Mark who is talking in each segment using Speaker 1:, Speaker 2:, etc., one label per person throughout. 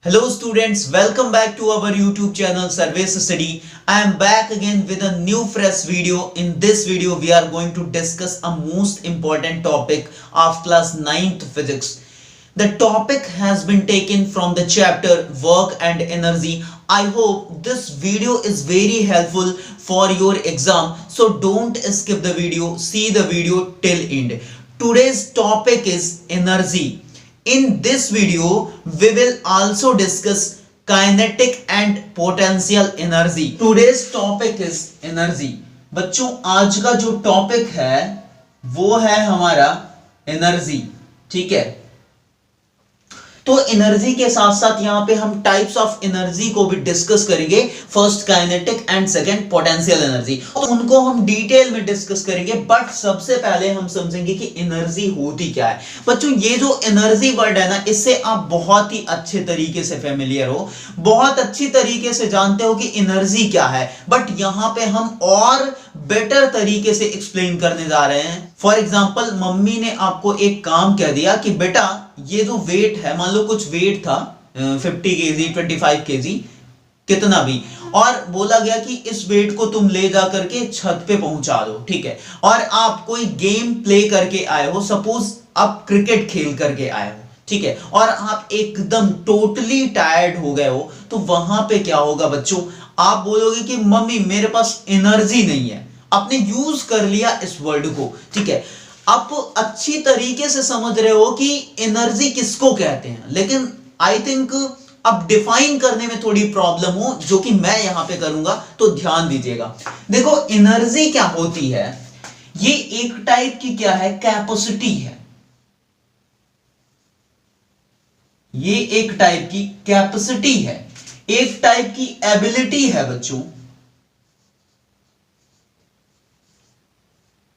Speaker 1: Hello students, welcome back to our YouTube channel Surveys Study. I am back again with a new fresh video. In this video, we are going to discuss a most important topic of class 9th physics. The topic has been taken from the chapter Work and Energy. I hope this video is very helpful for your exam. So don't skip the video, see the video till end. Today's topic is energy. In this video, we will also discuss kinetic and potential energy. Today's topic is energy. बच्चों आज का जो topic है वो है हमारा energy. ठीक है, तो एनर्जी के साथ साथ यहां पे हम टाइप्स ऑफ एनर्जी को भी डिस्कस करेंगे. First kinetic and second potential energy, तो उनको हम डिटेल में डिस्कस करेंगे. बट सबसे पहले हम समझेंगे कि एनर्जी होती क्या है. बच्चों ये जो एनर्जी वर्ड है ना, इससे आप बहुत ही अच्छे तरीके से फेमिलियर हो, बहुत अच्छी तरीके से जानते हो कि एनर्जी क्या है. बट यहां पे हम और बेटर तरीके से एक्सप्लेन करने जा रहे हैं. फॉर एग्जाम्पल, मम्मी ने आपको एक काम कह दिया कि बेटा ये जो वेट है, मान लो कुछ वेट था 50 केजी 25 केजी कितना भी, और बोला गया कि इस वेट को तुम ले जा करके छत पे पहुंचा दो. ठीक है, और आप कोई गेम प्ले करके आए हो, सपोज आप क्रिकेट खेल करके आए हो. ठीक है, और आप एकदम टोटली टायर्ड हो गए हो, तो वहां पे क्या होगा बच्चों, आप बोलोगे कि मम्मी मेरे पास एनर्जी नहीं है. आपने यूज कर लिया इस वर्ड को. ठीक है, आप अच्छी तरीके से समझ रहे हो कि एनर्जी किसको कहते हैं, लेकिन आई थिंक अब डिफाइन करने में थोड़ी प्रॉब्लम हो, जो कि मैं यहां पे करूंगा, तो ध्यान दीजिएगा. देखो एनर्जी क्या होती है, ये एक टाइप की क्या है, कैपेसिटी है. ये एक टाइप की कैपेसिटी है, एक टाइप की एबिलिटी है बच्चों.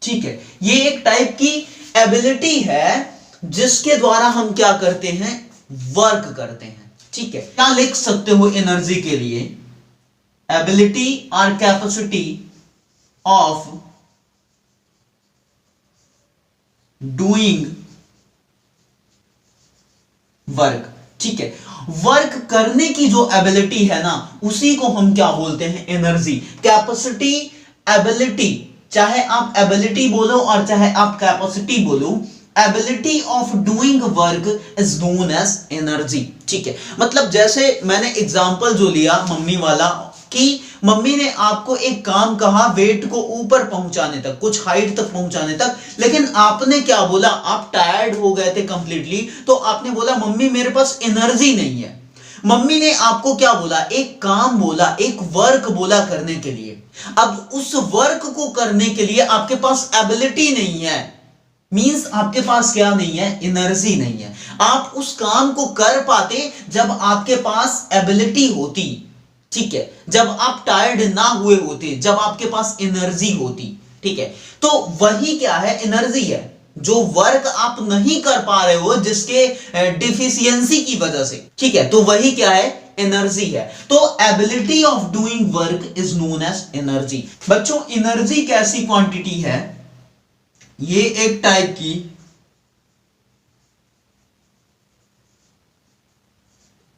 Speaker 1: ठीक है, ये एक टाइप की एबिलिटी है जिसके द्वारा हम क्या करते हैं, वर्क करते हैं. ठीक है, क्या लिख सकते हो एनर्जी के लिए, एबिलिटी और कैपेसिटी ऑफ डूइंग वर्क. ठीक है, वर्क करने की जो एबिलिटी है ना, उसी को हम क्या बोलते हैं, एनर्जी. कैपेसिटी, एबिलिटी, चाहे आप एबिलिटी बोलो और चाहे आप कैपेसिटी बोलो, ability of doing work is known as energy. ठीक है, मतलब जैसे मैंने एग्जांपल जो लिया मम्मी वाला, कि मम्मी ने आपको एक काम कहा वेट को ऊपर पहुंचाने तक, कुछ हाइट तक पहुंचाने तक, लेकिन आपने क्या बोला, आप टायर्ड हो गए थे कंप्लीटली, तो आपने बोला मम्मी मेरे पास एनर्जी नहीं है. मम्मी ने आपको क्या बोला, एक काम बोला, एक वर्क बोला करने के लिए. अब उस वर्क को करने के लिए आपके पास एबिलिटी नहीं है, मींस आपके पास क्या नहीं है, एनर्जी नहीं है. आप उस काम को कर पाते जब आपके पास एबिलिटी होती. ठीक है, जब आप टायर्ड ना हुए होते, जब आपके पास एनर्जी होती. ठीक है, तो वही क्या है, एनर्जी है. जो वर्क आप नहीं कर पा रहे हो जिसके डिफिशियंसी की वजह से, ठीक है, तो वही क्या है, एनर्जी है. तो ability of doing work is known as energy. बच्चों एनर्जी कैसी क्वांटिटी है, ये एक टाइप की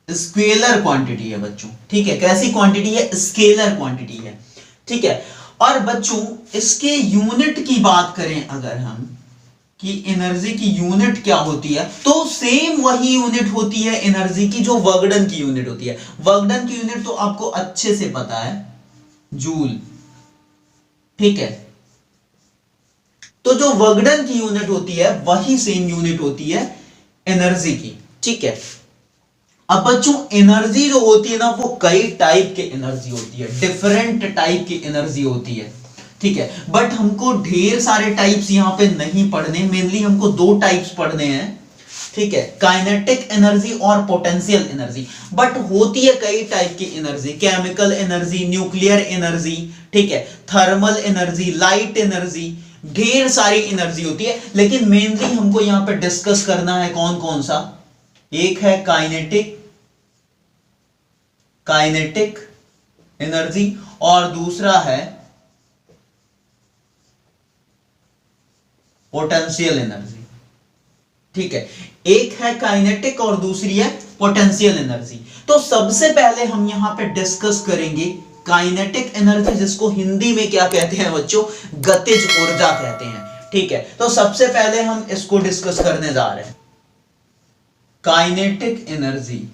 Speaker 1: स्केलर क्वांटिटी है बच्चों. ठीक है, कैसी क्वांटिटी है, स्केलर क्वांटिटी है. ठीक है, और बच्चों इसके यूनिट की बात करें अगर हम, कि एनर्जी की यूनिट क्या होती है, तो सेम वही यूनिट होती है एनर्जी की जो वर्क डन की यूनिट होती है. वर्क डन की यूनिट तो आपको अच्छे से पता है, जूल. ठीक है, तो जो वर्क डन की यूनिट होती है वही सेम यूनिट होती है एनर्जी की. ठीक है, अब बच्चों एनर्जी जो होती है ना, वो कई टाइप के एनर्जी होती है, डिफरेंट टाइप की एनर्जी होती है. ठीक है, बट हमको ढेर सारे टाइप्स यहां पे नहीं पढ़ने, मेनली हमको दो टाइप्स पढ़ने हैं. ठीक है, काइनेटिक एनर्जी और पोटेंशियल एनर्जी. बट होती है कई टाइप की energy, chemical energy, nuclear energy, ठीक है, थर्मल एनर्जी, लाइट एनर्जी, ढेर सारी एनर्जी होती है. लेकिन मेनली हमको यहां पे डिस्कस करना है कौन कौन सा, एक है काइनेटिक एनर्जी और दूसरा है पोटेंशियल एनर्जी. ठीक है, एक है काइनेटिक और दूसरी है पोटेंशियल एनर्जी। तो सबसे पहले हम यहां पे डिस्कस करेंगे काइनेटिक एनर्जी, जिसको हिंदी में क्या कहते हैं बच्चों, गतिज ऊर्जा कहते हैं। ठीक है, तो सबसे पहले हम इसको डिस्कस करने जा रहे हैं, काइनेटिक एनर्जी।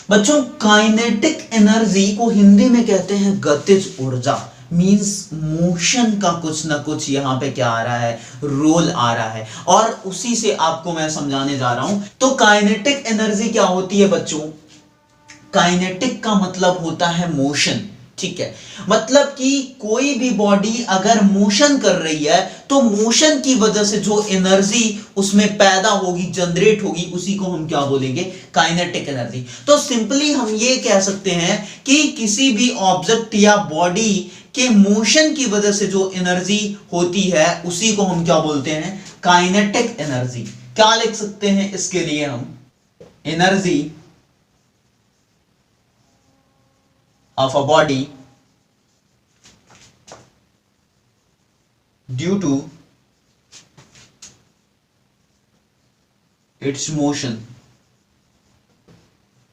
Speaker 1: बच्चों काइनेटिक एनर्जी को हिंदी में कहते हैं गतिज ऊर्जा, मींस मोशन का कुछ ना कुछ यहां पे क्या आ रहा है, रोल आ रहा है, और उसी से आपको मैं समझाने जा रहा हूं। तो काइनेटिक एनर्जी क्या होती है बच्चों, काइनेटिक का मतलब होता है मोशन। ठीक है, मतलब कि कोई भी बॉडी अगर मोशन कर रही है तो मोशन की वजह से जो एनर्जी उसमें पैदा होगी, जनरेट होगी, उसी को हम क्या बोलेंगे, काइनेटिक एनर्जी। तो सिंपली हम ये कह सकते हैं कि किसी भी ऑब्जेक्ट या बॉडी के मोशन की वजह से जो एनर्जी होती है उसी को हम क्या बोलते हैं, काइनेटिक एनर्जी। क्या लिख सकते हैं इसके लिए हम, energy of a body due to its motion।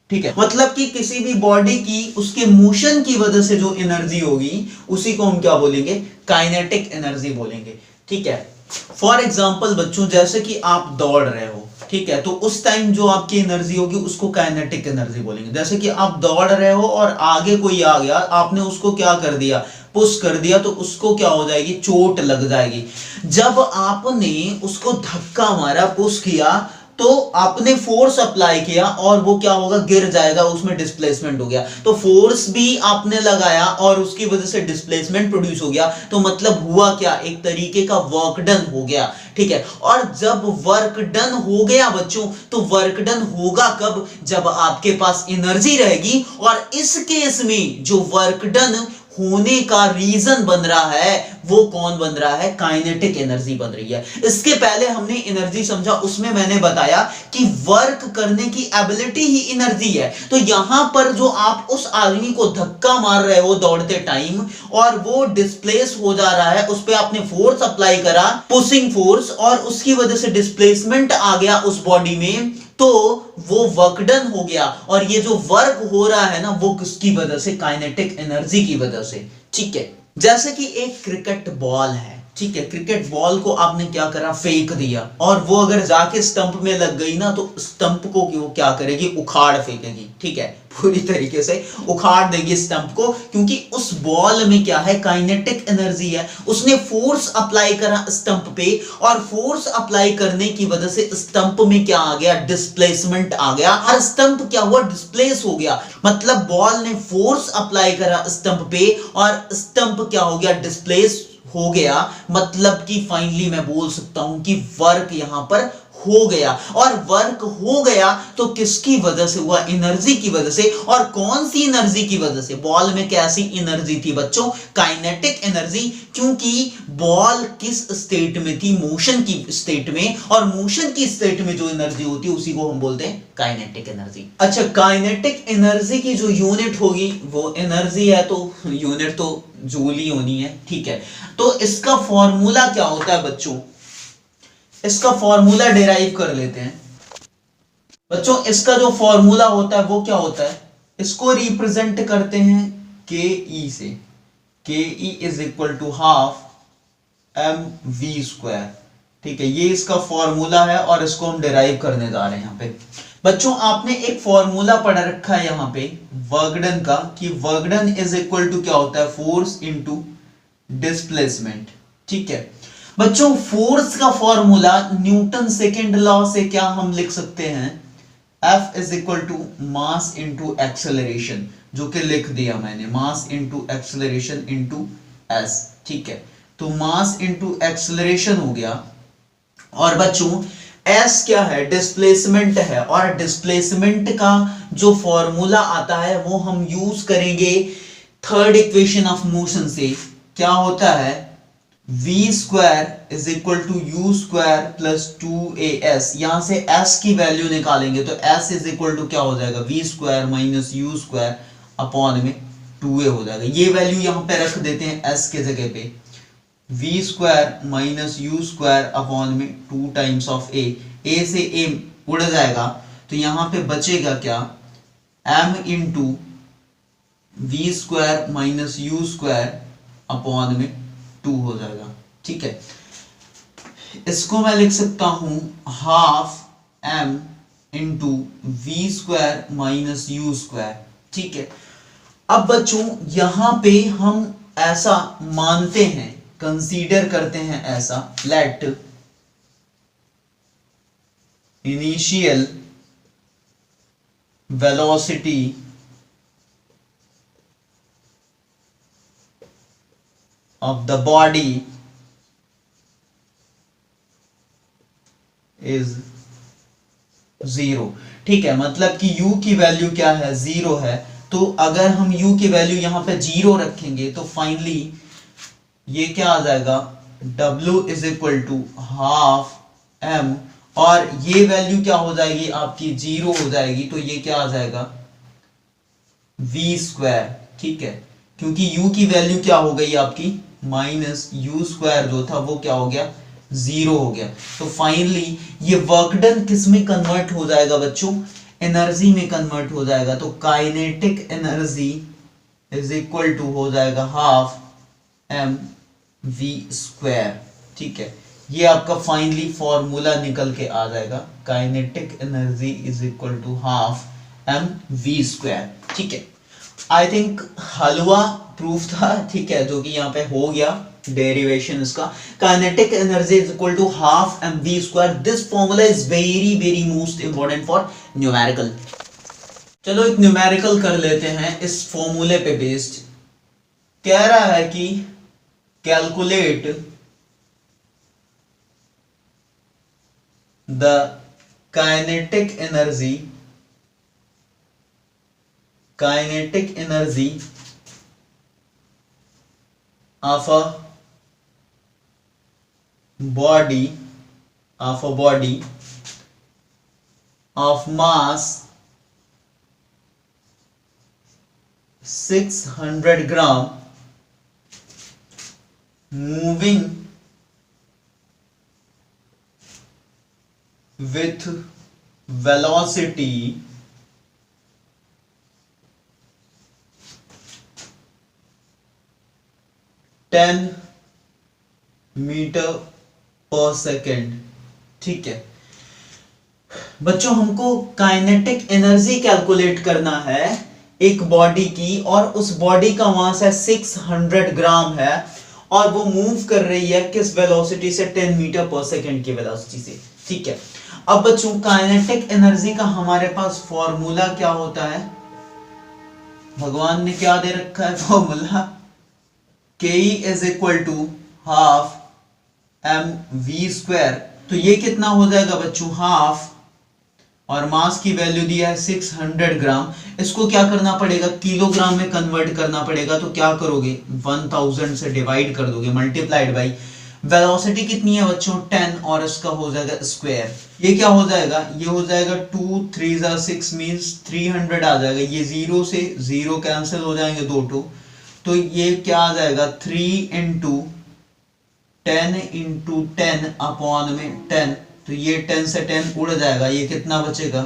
Speaker 1: ठीक है, मतलब कि किसी भी बॉडी की उसके मोशन की वजह से जो एनर्जी होगी उसी को हम क्या बोलेंगे, काइनेटिक एनर्जी बोलेंगे। ठीक है, फॉर एग्जाम्पल बच्चों, जैसे कि आप दौड़ रहे हो, ठीक है, तो उस टाइम जो आपकी एनर्जी होगी उसको काइनेटिक एनर्जी बोलेंगे। जैसे कि आप दौड़ रहे हो और आगे कोई आ गया, आपने उसको क्या कर दिया, पुश कर दिया, तो उसको क्या हो जाएगी, चोट लग जाएगी। जब आपने उसको धक्का मारा, पुश किया, तो आपने फोर्स अप्लाई किया और वो क्या होगा, गिर जाएगा, उसमें डिस्प्लेसमेंट हो गया। तो फोर्स भी आपने लगाया और उसकी वजह से डिस्प्लेसमेंट प्रोड्यूस हो गया, तो मतलब हुआ क्या, एक तरीके का वर्क डन हो गया। ठीक है, और जब वर्क डन हो गया बच्चों, तो वर्क डन होगा कब, जब आपके पास एनर्जी रहेगी, और इस केस में जो वर्क डन होने का रीजन बन रहा है वो कौन बन रहा है, काइनेटिक एनर्जी बन रही है। इसके पहले हमने एनर्जी समझा, उसमें मैंने बताया कि वर्क करने की एबिलिटी ही एनर्जी है। तो यहां पर जो आप उस आदमी को धक्का मार रहे हो दौड़ते टाइम और वो डिस्प्लेस हो जा रहा है, उस पर आपने फोर्स अप्लाई करा, पुशिंग फोर्स, और उसकी वजह से डिस्प्लेसमेंट आ गया उस बॉडी में, तो वो वर्क डन हो गया। और ये जो वर्क हो रहा है ना, वो किसकी वजह से, काइनेटिक एनर्जी की वजह से। ठीक है, जैसे कि एक क्रिकेट बॉल है, ठीक है, क्रिकेट बॉल को आपने क्या करा, फेंक दिया, और वो अगर जाके स्टंप में लग गई ना, तो स्टंप को वो क्या करेगी, उखाड़ फेंकेगी। ठीक है, पूरी तरीके से उखाड़ देगी स्टंप को, क्योंकि उस बॉल में क्या है, काइनेटिक एनर्जी है। उसने फोर्स अप्लाई करा स्टंप पे, और फोर्स अप्लाई करने की वजह से स्टंप में क्या आ गया, डिस्प्लेसमेंट आ गया, और स्टंप क्या हुआ, डिस्प्लेस हो गया। मतलब बॉल ने फोर्स अप्लाई करा स्टंप पे और स्टंप क्या हो गया, डिस्प्लेस हो गया। मतलब कि फाइनली मैं बोल सकता हूं कि वर्क यहां पर हो गया, और वर्क हो गया तो किसकी वजह से हुआ, एनर्जी की वजह से। और कौन सी एनर्जी की वजह से, बॉल में कैसी एनर्जी थी बच्चों, काइनेटिक एनर्जी, क्योंकि बॉल किस स्टेट में थी, मोशन की स्टेट में, और मोशन की स्टेट में जो एनर्जी होती है उसी को हम बोलते हैं काइनेटिक एनर्जी। अच्छा, काइनेटिक एनर्जी की जो यूनिट होगी वो एनर्जी है, तो यूनिट तो जूल ही होनी है। ठीक है, तो इसका फॉर्मूला क्या होता है बच्चों, इसका फॉर्मूला डिराइव कर लेते हैं बच्चों। इसका जो फॉर्मूला होता है वो क्या होता है, इसको रिप्रेजेंट करते हैं के ई से, K E is equal to half M V square. ठीक है, ये इसका फॉर्मूला है और इसको हम डिराइव करने जा रहे हैं यहां पे। बच्चों आपने एक फॉर्मूला पढ़ रखा है यहां पे वर्क डन का, कि work done is equal to क्या होता है, फोर्स इनटू डिस्प्लेसमेंट। ठीक है बच्चों, फोर्स का फॉर्मूला न्यूटन सेकेंड लॉ से क्या हम लिख सकते हैं, F is equal to mass into acceleration, जो कि लिख दिया मैंने, mass into acceleration into S. ठीक है, तो मास इंटू एक्सेलरेशन हो गया, और बच्चों एस क्या है, डिस्प्लेसमेंट है, और डिस्प्लेसमेंट का जो फॉर्मूला आता है वो हम यूज करेंगे थर्ड इक्वेशन ऑफ मोशन से। क्या होता है, v square is equal to U square plus 2as। यहां से s की वैल्यू निकालेंगे तो s इज इक्वल टू क्या हो जाएगा, v square minus U square upon में 2a हो जाएगा। ये वैल्यू यहां पे रख देते हैं s के जगह पे, V square minus U square upon में 2 टाइम्स ऑफ ए से ए उड़ जाएगा, तो यहां पे बचेगा क्या, m into V square minus U square upon में 2 हो जाएगा। ठीक है, इसको मैं लिख सकता हूं half m into V square minus U square. ठीक है, अब बच्चों यहां पे हम ऐसा मानते हैं, कंसीडर करते हैं ऐसा, let initial velocity of the body is 0। ठीक है, मतलब कि u की वैल्यू क्या है, 0 है। तो अगर हम u की वैल्यू यहां पे 0 रखेंगे तो फाइनली ये क्या आ जाएगा, w is equal to half m, और ये वैल्यू क्या हो जाएगी आपकी, 0 हो जाएगी, तो ये क्या आ जाएगा, v स्क्वायर। ठीक है, क्योंकि u की वैल्यू क्या हो गई आपकी, माइनस यू स्क्वायर जो था वो क्या हो गया, 0 हो गया। तो फाइनली ये वर्क डन किस में कन्वर्ट हो जाएगा बच्चों, एनर्जी में कन्वर्ट हो जाएगा। तो kinetic energy is equal to हो जाएगा हाफ m v स्क्वायर। ठीक है, ये आपका फाइनली फॉर्मूला निकल के आ जाएगा, kinetic energy is equal to half m v square. ठीक है, आई थिंक हलवा प्रूफ था। ठीक है, जो कि यहाँ पे हो गया डेरिवेशन इसका, kinetic energy is equal to half M V square. This formula is very very most important for numerical. चलो एक न्यूमेरिकल कर लेते हैं इस फॉर्मूले पे बेस्ड। कह रहा है कि calculate the kinetic energy of a body of mass 600 gram moving with velocity 10 metre per second. ठीक है बच्चों, हमको काइनेटिक एनर्जी कैलकुलेट करना है एक बॉडी की, और उस बॉडी का मास है 600 ग्राम है, और वो मूव कर रही है किस वेलोसिटी से, 10 मीटर पर सेकेंड की वेलोसिटी से। ठीक है, अब बच्चों काइनेटिक एनर्जी का हमारे पास फॉर्मूला क्या होता है, भगवान ने क्या दे रखा है formula, Ke is equal to half M V square. तो ये कितना हो जाएगा बच्चों, हाफ, और मास की वैल्यू दिया है 600 ग्राम। इसको क्या करना पड़ेगा, किलोग्राम में कन्वर्ट करना पड़ेगा। तो क्या करोगे, 1000 से डिवाइड कर दोगे, मल्टीप्लाइड बाई वेलोसिटी कितनी है बच्चों, 10, और इसका हो जाएगा स्क्वायर। ये क्या हो जाएगा, ये हो जाएगा 2 3 6 मींस 300 आ जाएगा। ये 0 से 0 कैंसिल हो जाएंगे, 2 तो ये क्या आ जाएगा, 3 इंटू 10 अपॉन में 10। तो ये 10 से 10 उड़ जाएगा, ये कितना बचेगा,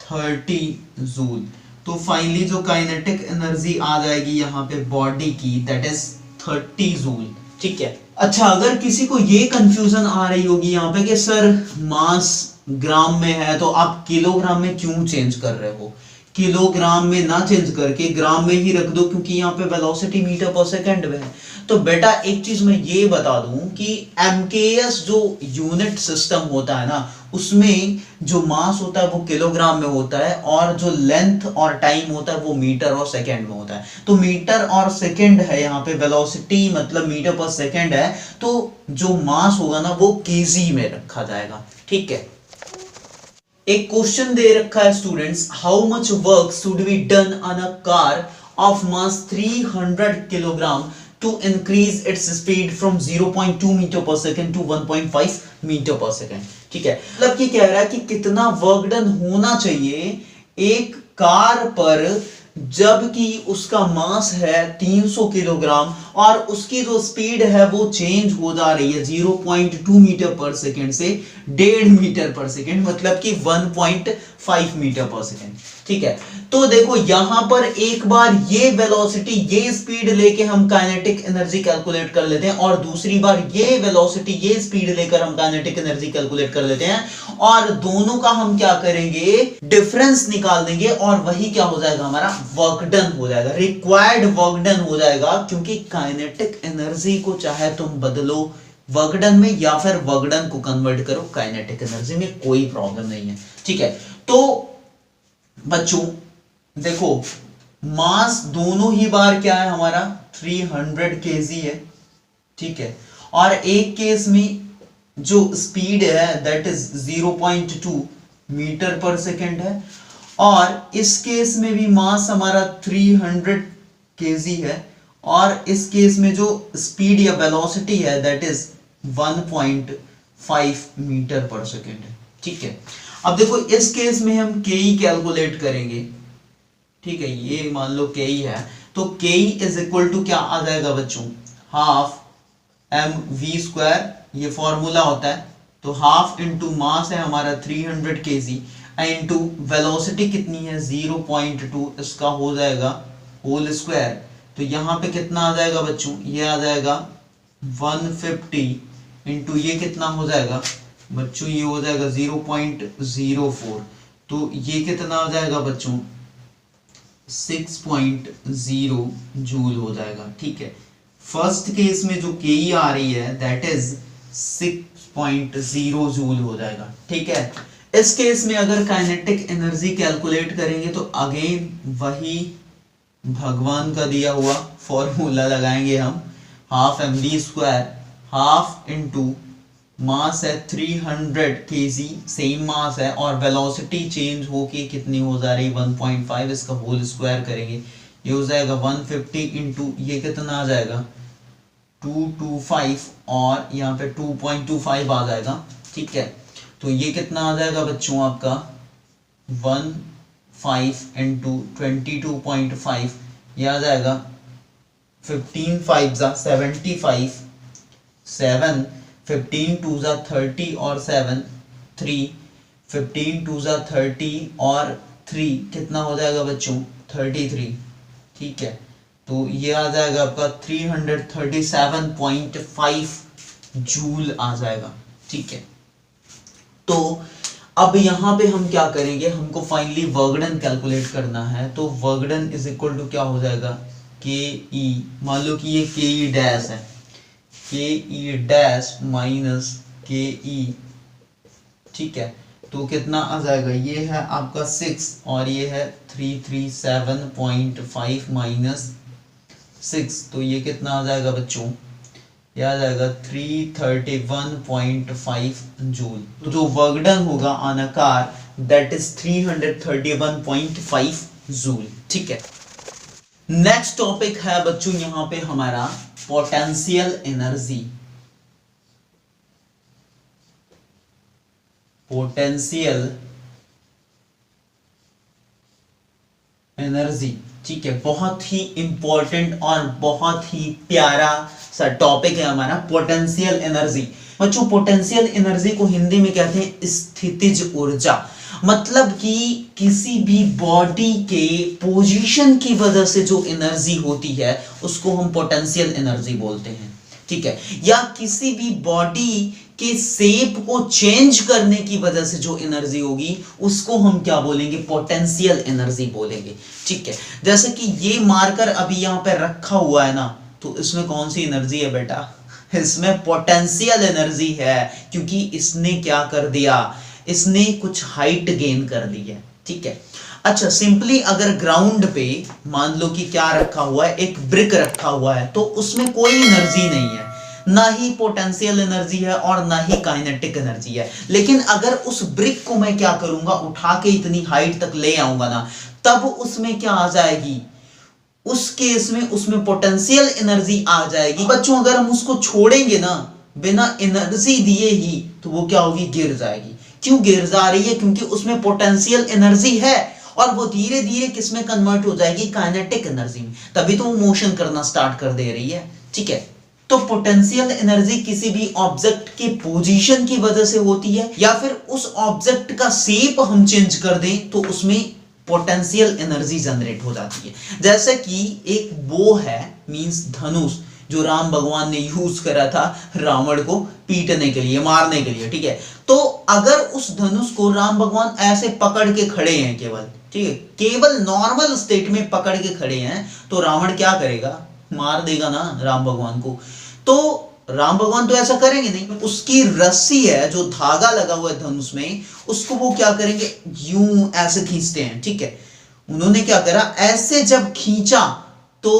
Speaker 1: 30 जूल। तो फाइनली जो काइनेटिक एनर्जी आ जाएगी यहाँ पे बॉडी की, दैट इज 30 जूल। ठीक है, अच्छा अगर किसी को ये कंफ्यूजन आ रही होगी यहाँ पे कि सर मास ग्राम में है तो आप किलोग्राम में क्यों चेंज कर रहे हो, किलोग्राम में ना चेंज करके ग्राम में ही रख दो, क्योंकि यहाँ पे वेलोसिटी मीटर पर सेकंड में है। तो बेटा एक चीज मैं ये बता दूं कि एमकेएस जो यूनिट सिस्टम होता है ना, उसमें जो मास होता है वो किलोग्राम में होता है, और जो लेंथ और टाइम होता है वो मीटर और सेकंड में होता है। तो मीटर और सेकंड है यहाँ पे, वेलोसिटी मतलब मीटर पर सेकंड है, तो जो मास होगा ना वो केजी में रखा जाएगा। ठीक है, एक क्वेश्चन दे रखा है students, how much work should be done on a car of mass 300 kilogram to increase its speed from 0.2 metre per second to 1.5 metre per second. ठीक है, मतलब कि कह रहा है कि कितना वर्क डन होना चाहिए एक कार पर जबकि उसका मास है 300 किलोग्राम और उसकी जो स्पीड है वो चेंज हो जा रही है 0.2 मीटर पर सेकेंड से 1.5 मीटर पर सेकेंड, मतलब कि 1.5 मीटर पर सेकेंड। ठीक है, तो देखो यहां पर एक बार ये वेलोसिटी, ये स्पीड लेके हम काइनेटिक एनर्जी कैलकुलेट कर लेते हैं, और दूसरी बार ये वेलोसिटी, ये स्पीड लेकर हम काइनेटिक एनर्जी कैलकुलेट कर लेते हैं, और दोनों का हम क्या करेंगे, डिफरेंस निकाल देंगे, और वही क्या हो जाएगा, हमारा वर्क डन हो जाएगा, रिक्वायर्ड वर्क डन हो जाएगा। क्योंकि काइनेटिक एनर्जी को चाहे तुम बदलो वर्क डन में या फिर वर्क डन को कन्वर्ट करो काइनेटिक एनर्जी में, कोई प्रॉब्लम नहीं है। ठीक है, तो बच्चों देखो मास दोनों ही बार क्या है हमारा 300 kg है। ठीक है, और एक केस में जो स्पीड है that is 0.2 metre per second है, और इस केस में भी मास हमारा 300 kg है, और इस केस में जो स्पीड या वेलोसिटी है that is 1.5 metre per second है। ठीक है, अब देखो इस केस में हम के कैलकुलेट करेंगे। ठीक है, ये मान लो के है, तो के इज इक्वल टू क्या आ जाएगा बच्चों, हाफ mv², ये फॉर्मूला होता है। तो हाफ इंटू मास है हमारा 300 kg इंटू वेलोसिटी कितनी है 0.2, इसका हो जाएगा होल स्क्वायर। तो यहां पे कितना आ जाएगा बच्चों, ये आ जाएगा 150 इंटू ये कितना हो जाएगा बच्चों, ये हो जाएगा 0.04, तो ये कितना हो जाएगा बच्चों 6.0 जूल हो जाएगा। ठीक है, फर्स्ट केस में जो के आ रही है दैट इज 6.0 जूल हो जाएगा। ठीक है, इस केस में अगर काइनेटिक एनर्जी कैलकुलेट करेंगे तो अगेन वही भगवान का दिया हुआ फॉर्मूला लगाएंगे हम, half mv², half into mass है 300 kg, सेम मास है, और वेलोसिटी चेंज होके कितनी हो जा रही 1.5, इसका होल स्क्वायर करेंगे, ये हो जाएगा 150 इंटू ये कितना आ जाएगा 225, और यहाँ पे 2.25 आ जाएगा। ठीक है, तो ये कितना आ जाएगा बच्चों आपका 15 इंटू 22.5, ये आ जाएगा 15 5 जा 75, 7 15 2 जा 30 और 7 3, 15 2 जा 30 और 3 कितना हो जाएगा बच्चों 33। ठीक है, तो ये आ जाएगा आपका 337.5 जूल आ जाएगा। ठीक है, तो अब यहां पे हम क्या करेंगे, हमको फाइनली वर्क डन कैलकुलेट करना है। तो work done is equal to क्या हो जाएगा के ई, मान लो कि ये के ई डैश है, के ई डैश माइनस के ई। ठीक है, तो कितना आ जाएगा, ये है आपका 6 और ये है 337.5 माइनस 6, तो ये कितना आ जाएगा बच्चों, ये आ जाएगा 331.5 जूल। तो जो वर्क डन होगा on a car that is 331.5 joule. ठीक है, नेक्स्ट टॉपिक है बच्चों यहां पे हमारा पोटेंशियल एनर्जी। पोटेंशियल एनर्जी, ठीक है, बहुत ही इंपॉर्टेंट और बहुत ही प्यारा सा टॉपिक है हमारा पोटेंशियल एनर्जी। बच्चों पोटेंशियल एनर्जी को हिंदी में कहते हैं स्थितिज ऊर्जा, मतलब कि किसी भी बॉडी के पोजीशन की वजह से जो एनर्जी होती है उसको हम पोटेंशियल एनर्जी बोलते हैं। ठीक है, या किसी भी बॉडी के शेप को चेंज करने की वजह से जो एनर्जी होगी उसको हम क्या बोलेंगे, पोटेंशियल एनर्जी बोलेंगे। ठीक है, जैसे कि ये मार्कर अभी यहाँ पे रखा हुआ है ना, तो इसमें कौन सी एनर्जी है बेटा, इसमें पोटेंशियल एनर्जी है, क्योंकि इसने क्या कर दिया, इसने कुछ हाइट गेन कर दी है। ठीक है, अच्छा सिंपली अगर ग्राउंड पे मान लो कि क्या रखा हुआ है, एक ब्रिक रखा हुआ है, तो उसमें कोई एनर्जी नहीं है, ना ही पोटेंशियल एनर्जी है और ना ही काइनेटिक एनर्जी है। लेकिन अगर उस ब्रिक को मैं क्या करूंगा, उठा के इतनी हाइट तक ले आऊंगा ना, तब उसमें क्या आ जाएगी, उस केस में उसमें पोटेंशियल एनर्जी आ जाएगी। बच्चों अगर हम उसको छोड़ेंगे ना बिना एनर्जी दिए ही, तो वो क्या होगी, गिर जाएगी। क्यों गिर जा रही है, क्योंकि उसमें पोटेंशियल एनर्जी है और वो धीरे धीरे किसमें कन्वर्ट हो जाएगी, काइनेटिक एनर्जी में, तभी तो वो मोशन करना स्टार्ट कर दे रही है। ठीक है। तो पोटेंशियल एनर्जी किसी भी ऑब्जेक्ट के पोजीशन की वजह से होती है, या फिर उस ऑब्जेक्ट का शेप हम चेंज कर दें तो उसमें पोटेंशियल एनर्जी जनरेट हो जाती है। जैसे कि एक बो है, मींस धनुष, जो राम भगवान ने यूज करा था रावण को पीटने के लिए, मारने के लिए, ठीक है। तो अगर उस धनुष को राम भगवान ऐसे पकड़ के खड़े हैं केवल, ठीक है, केवल नॉर्मल स्टेट में पकड़ के खड़े हैं, तो रावण क्या करेगा, मार देगा ना राम भगवान को। तो राम भगवान तो ऐसा करेंगे नहीं, उसकी रस्सी है जो धागा लगा हुआ है धनुष में, उसको वो क्या करेंगे, यूं ऐसे खींचते हैं, ठीक है। उन्होंने क्या करा, ऐसे जब खींचा तो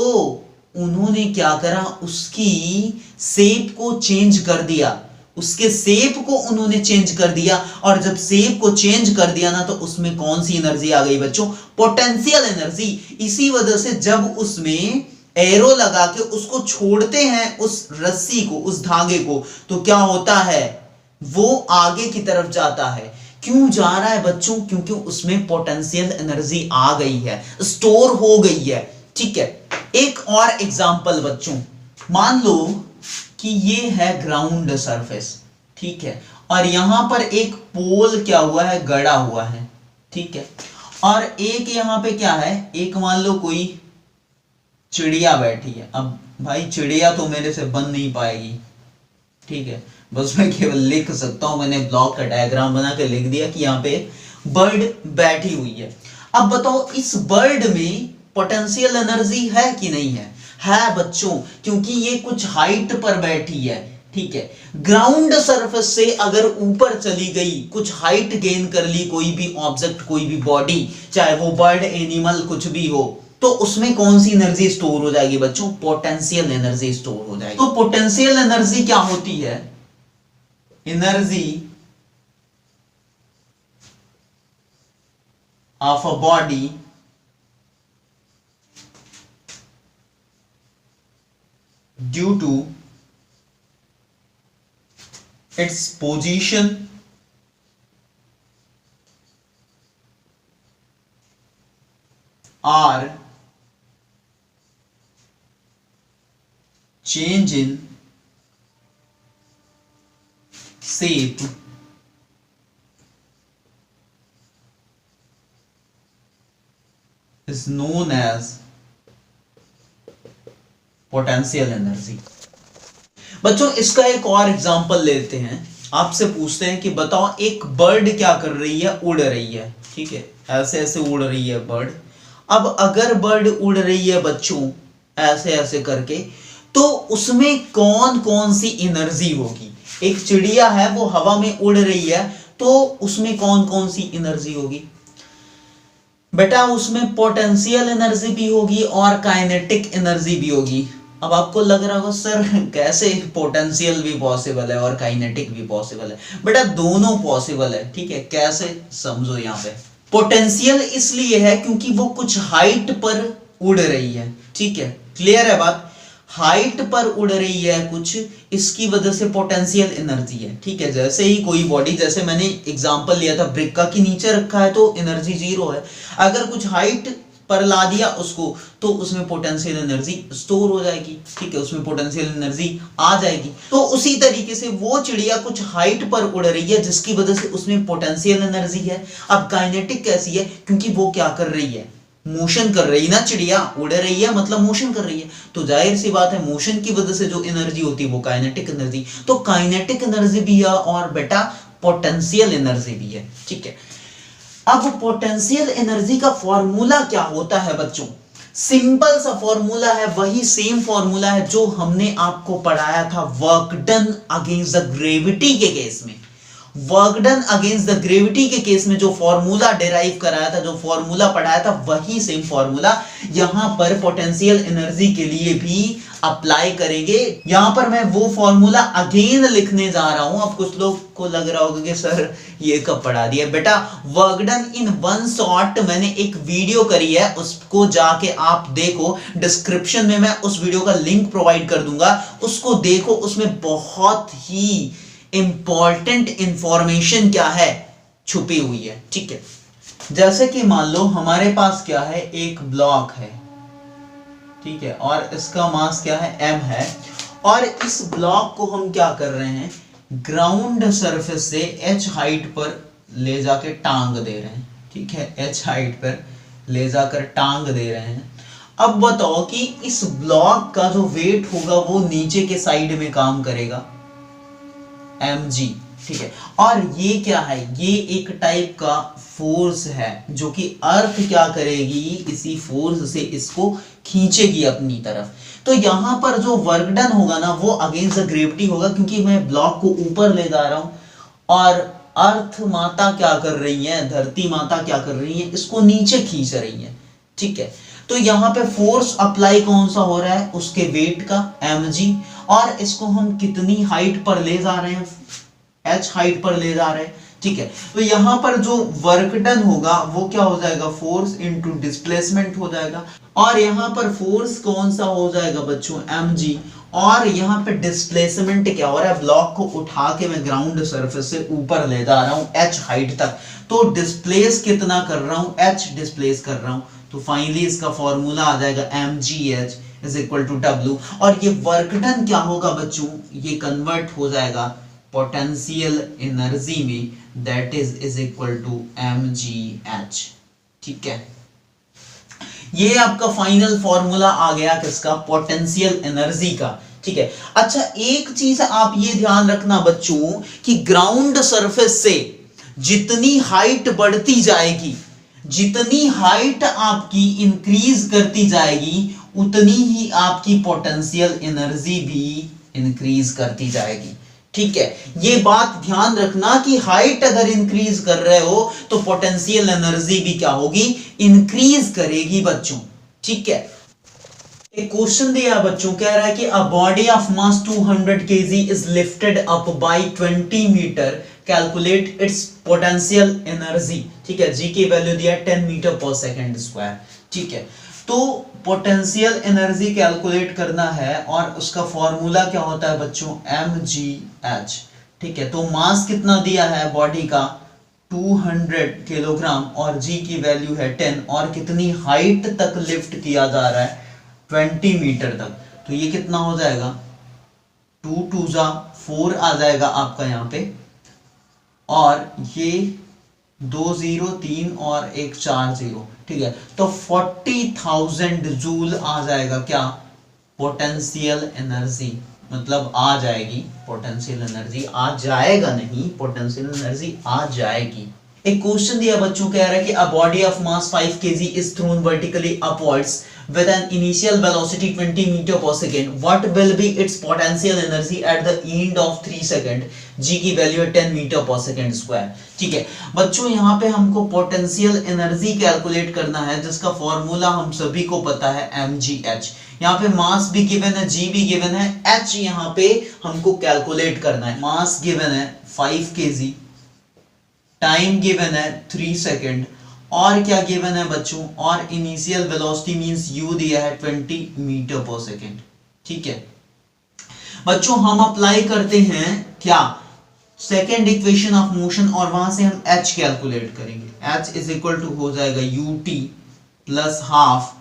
Speaker 1: उन्होंने क्या करा, उसकी शेप को चेंज कर दिया, उसके शेप को उन्होंने चेंज कर दिया। और जब शेप को चेंज कर दिया ना, तो उसमें कौन सी एनर्जी आ गई बच्चों, पोटेंशियल एनर्जी। इसी वजह से जब उसमें एरो लगा के उसको छोड़ते हैं, उस रस्सी को, उस धागे को, तो क्या होता है, वो आगे की तरफ जाता है। क्यों जा रहा है बच्चों, क्योंकि उसमें पोटेंशियल एनर्जी आ गई है, स्टोर हो गई है, ठीक है। एक और एग्जांपल बच्चों, मान लो कि ये है ग्राउंड सरफेस, ठीक है, और यहां पर एक पोल क्या हुआ है, गड़ा हुआ है, ठीक है। और एक यहां पे क्या है, एक मान लो कोई चिड़िया बैठी है। अब भाई चिड़िया तो मेरे से बन नहीं पाएगी, ठीक है, बस मैं केवल लिख सकता हूं, मैंने ब्लॉक का डायग्राम बना के लिख दिया कि यहाँ पे बर्ड बैठी हुई है। अब बताओ इस बर्ड में पोटेंशियल एनर्जी है कि नहीं है, है बच्चों, क्योंकि ये कुछ हाइट पर बैठी है, ठीक है। ग्राउंड सरफेस से अगर ऊपर चली गई, कुछ हाइट गेन कर ली, कोई भी ऑब्जेक्ट, कोई भी बॉडी, चाहे वो बर्ड, एनिमल, कुछ भी हो, तो उसमें कौन सी एनर्जी स्टोर हो जाएगी बच्चों, पोटेंशियल एनर्जी स्टोर हो जाएगी। तो पोटेंशियल एनर्जी क्या होती है, energy of a body due to its position or change in shape is known as potential energy। बच्चों इसका एक और एग्जांपल लेते हैं, आपसे पूछते हैं कि बताओ एक बर्ड क्या कर रही है, उड़ रही है, ठीक है, ऐसे ऐसे उड़ रही है बर्ड। अब अगर बर्ड उड़ रही है बच्चों ऐसे ऐसे करके, तो उसमें कौन कौन सी एनर्जी होगी। एक चिड़िया है वो हवा में उड़ रही है, तो उसमें कौन कौन सी एनर्जी होगी बेटा, उसमें पोटेंशियल एनर्जी भी होगी और काइनेटिक एनर्जी भी होगी। अब आपको लग रहा होगा सर कैसे पोटेंशियल भी पॉसिबल है और काइनेटिक भी पॉसिबल है, बेटा दोनों पॉसिबल है, ठीक है। कैसे समझो, यहाँ पे पोटेंशियल इसलिए है क्योंकि वो कुछ हाइट पर उड़ रही है, ठीक है, क्लियर है बात, हाइट पर उड़ रही है कुछ, इसकी वजह से पोटेंशियल एनर्जी है, ठीक है। जैसे ही कोई बॉडी, जैसे मैंने एग्जांपल लिया था ब्रिक का, कि नीचे रखा है तो एनर्जी जीरो है, अगर कुछ हाइट पर ला दिया उसको तो उसमें पोटेंशियल एनर्जी स्टोर हो जाएगी, ठीक है, उसमें पोटेंशियल एनर्जी आ जाएगी। तो उसी तरीके से वो चिड़िया कुछ हाइट पर उड़ रही है जिसकी वजह से उसमें पोटेंशियल एनर्जी है। अब काइनेटिक कैसी है, क्योंकि वो क्या कर रही है, मोशन कर रही है ना, चिड़िया उड़ रही है मतलब मोशन कर रही है, तो जाहिर सी बात है मोशन की वजह से जो एनर्जी होती है वो काइनेटिक एनर्जी। तो काइनेटिक एनर्जी भी है और बेटा पोटेंशियल एनर्जी भी है, ठीक है। अब पोटेंशियल एनर्जी का फॉर्मूला क्या होता है बच्चों, सिंपल सा फॉर्मूला है, वही सेम फॉर्मूला है जो हमने आपको पढ़ाया था work done against the gravity के केस में। Work done against the gravity के केस में जो फॉर्मूला डिराइव कराया था, जो फॉर्मूला पढ़ाया था, वही सेम फॉर्मूला यहां पर पोटेंशियल एनर्जी के लिए भी अप्लाई करेंगे। यहां पर मैं वो फॉर्मूला अगेन लिखने जा रहा हूं। अब कुछ लोग को लग रहा होगा कि सर ये कब पढ़ा दिया, बेटा work done in one shot मैंने एक वीडियो करी है, उसको जाके आप देखो, डिस्क्रिप्शन में मैं उस वीडियो का लिंक प्रोवाइड कर दूंगा, उसको देखो, उसमें बहुत ही इंपॉर्टेंट इंफॉर्मेशन क्या है छुपी हुई है, ठीक है। जैसे कि मान लो हमारे पास क्या है, एक ब्लॉक है, ठीक है, और इसका मास क्या है, m है। और इस ब्लॉक को हम क्या कर रहे हैं, ग्राउंड सरफेस से h हाइट पर ले जाके टांग दे रहे हैं। ठीक है, h हाइट पर ले जाकर टांग दे रहे हैं। अब बताओ कि इस ब्लॉक का जो वेट होगा वो नीचे के साइड में काम करेगा, mg। ठीक है, और ये क्या है, ये एक टाइप का फोर्स है जो कि अर्थ क्या करेगी, इसी फोर्स से इसको खींचेगी अपनी तरफ। तो यहां पर जो वर्क डन होगा ना वो अगेंस्ट द ग्रेविटी होगा, क्योंकि मैं ब्लॉक को ऊपर ले जा रहा हूं और अर्थ माता क्या कर रही है, धरती माता क्या कर रही है, इसको नीचे खींच रही है। ठीक है, तो यहां पे फोर्स अप्लाई कौन सा हो रहा है, उसके वेट का mg, और इसको हम कितनी हाइट पर ले जा रहे हैं, h हाइट पर ले जा रहे हैं। ठीक है, तो यहां पर जो वर्क डन होगा वो क्या हो जाएगा, फोर्स इनटू डिस्प्लेसमेंट हो जाएगा। और यहां पर फोर्स कौन सा हो जाएगा बच्चों, mg, और यहां पे डिस्प्लेसमेंट क्या हो रहा है, ब्लॉक को उठा के मैं ग्राउंड सरफेस से ऊपर ले जा रहा हूं h हाइट तक, तो डिस्प्लेस कितना कर रहा हूं, h डिस्प्लेस कर रहा हूं। तो फाइनली इसका फॉर्मूला आ जाएगा mgh is equal to w। और ये वर्क डन क्या होगा बच्चों, ये कन्वर्ट हो जाएगा पोटेंशियल एनर्जी में, that is equal to mgh। ठीक है, ये आपका फाइनल फॉर्मूला आ गया किसका, पोटेंशियल एनर्जी का। ठीक है, अच्छा एक चीज आप ये ध्यान रखना बच्चों कि ग्राउंड सरफेस से जितनी हाइट बढ़ती जाएगी, जितनी हाइट आपकी इंक्रीज करती जाएगी, उतनी ही आपकी पोटेंशियल एनर्जी भी इंक्रीज करती जाएगी। ठीक है, ये बात ध्यान रखना कि हाइट अगर इंक्रीज कर रहे हो तो पोटेंशियल एनर्जी भी क्या होगी, इंक्रीज करेगी बच्चों। ठीक है, एक क्वेश्चन दिया बच्चों, कह रहा है कि a body of mass 200 kg is lifted up by 20 metre, calculate its potential energy. ठीक है, जी की वैल्यू दिया 10 मीटर पर सेकंड स्क्वायर। ठीक है, तो पोटेंशियल एनर्जी कैलकुलेट करना है और उसका फॉर्मूला क्या होता है बच्चों, mgh। ठीक है, तो मास कितना दिया है बॉडी का, 200 किलोग्राम, और g की वैल्यू है 10, और कितनी हाइट तक लिफ्ट किया जा रहा है, 20 मीटर तक। तो ये कितना हो जाएगा, 2 2 4 आ जाएगा आपका यहाँ पे, और ये 2 0 3 और एक 4 0। ठीक है, तो 40,000 जूल आ जाएगा क्या, पोटेंशियल एनर्जी, मतलब आ जाएगी पोटेंशियल एनर्जी, आ जाएगा नहीं, पोटेंशियल एनर्जी आ जाएगी। एक क्वेश्चन दिया बच्चों, कह रहा है कि a body of mass 5 kg is thrown vertically upwards with an initial velocity 20 meter per second, what will be its potential energy at the end of 3 second, g की value है 10 मीटर पर second square. ठीक है बच्चों, यहाँ पे हमको potential energy calculate करना है, जिसका फॉर्मूला हम सभी को पता है mgh। यहाँ पे मास भी गिवन है, g भी गिवन है, h यहाँ पे हमको कैलकुलेट करना है। मास गिवन है 5 kg, टाइम गिवन है 3 सेकंड, और क्या गिवन है बच्चों, और इनिशियल वेलोसिटी मींस u दिया है 20 मीटर पर सेकंड। ठीक है बच्चों, हम अप्लाई करते हैं क्या, सेकेंड इक्वेशन ऑफ मोशन, और वहां से हम h कैलकुलेट करेंगे। h इज इक्वल टू हो जाएगा ut plus half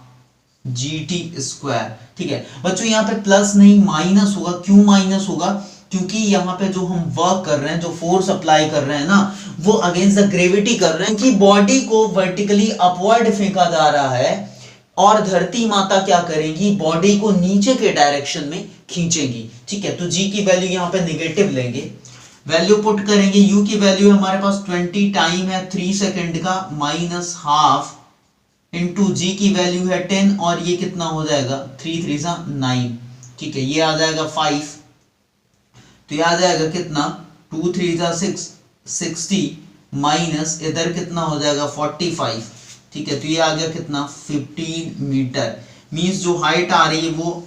Speaker 1: gt square. ठीक है बच्चों, यहाँ पे प्लस नहीं माइनस होगा, क्यों माइनस होगा, क्योंकि यहाँ पे जो हम वर्क कर रहे हैं, जो फोर्स अप्लाई कर रहे हैं ना, वो अगेंस्ट द ग्रेविटी कर रहे हैं, कि बॉडी को वर्टिकली अपवर्ड फेंका जा रहा है, और धरती माता क्या करेंगी, बॉडी को नीचे के डायरेक्शन में खींचेगी। ठीक है, तो जी की वैल्यू यहाँ पे नेगेटिव लेंगे, वैल्यू पुट करेंगे, यू की वैल्यू हमारे पास 20, टाइम है 3 सेकेंड का, माइनस हाफ इंटू जी की वैल्यू है 10, और ये कितना हो जाएगा 3 3 9। ठीक है, ये आ जाएगा 5, तो ये आ जाएगा कितना 2 3 6 60, माइनस इधर कितना हो जाएगा 45। ठीक है, तो ये आ गया कितना 15 मीटर, मींस जो हाइट आ रही है वो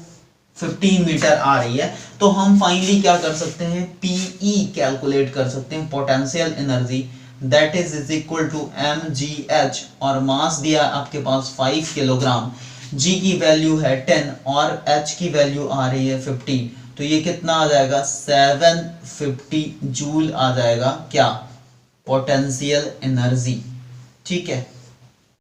Speaker 1: 15 मीटर आ रही है। तो हम फाइनली क्या कर सकते हैं, पीई कैलकुलेट कर सकते हैं, potential energy, that is equal to mgh, और मास दिया आपके पास 5 किलोग्राम, g की वैल्यू है 10 और h की वैल्यू आ रही है 15, तो ये कितना आ जाएगा 750 जूल आ जाएगा क्या, पोटेंशियल एनर्जी। ठीक है।